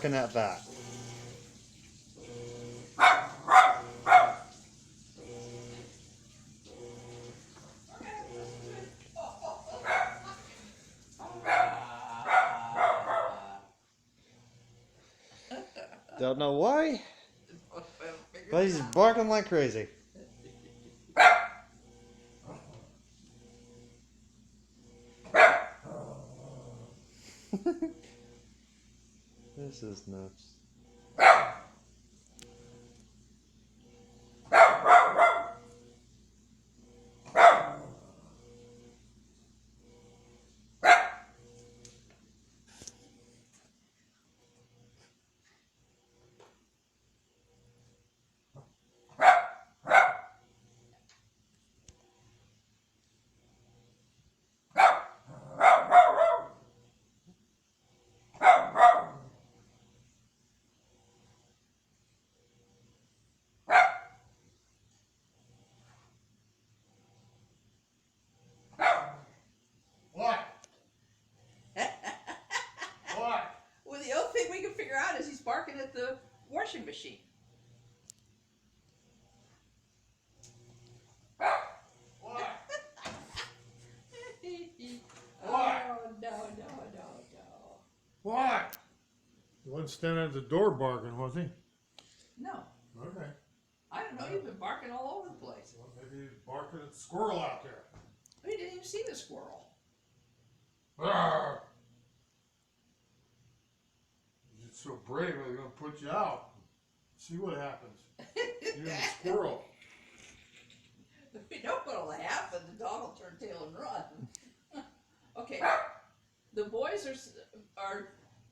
barking at that? Don't know why, but he's barking like crazy. This is nuts. What? What? Well, the only thing we can figure out is he's barking at the washing machine. What? Oh, no. What? He wasn't standing at the door barking, was he? No. Okay. I don't know, you've been barking all over the place. Well, maybe he's barking at the squirrel out there. We didn't even see the squirrel. Arrgh. You're so brave, I'm going to put you out. See what happens. You and the squirrel. We know what'll happen. The dog will turn tail and run. Okay. The boys are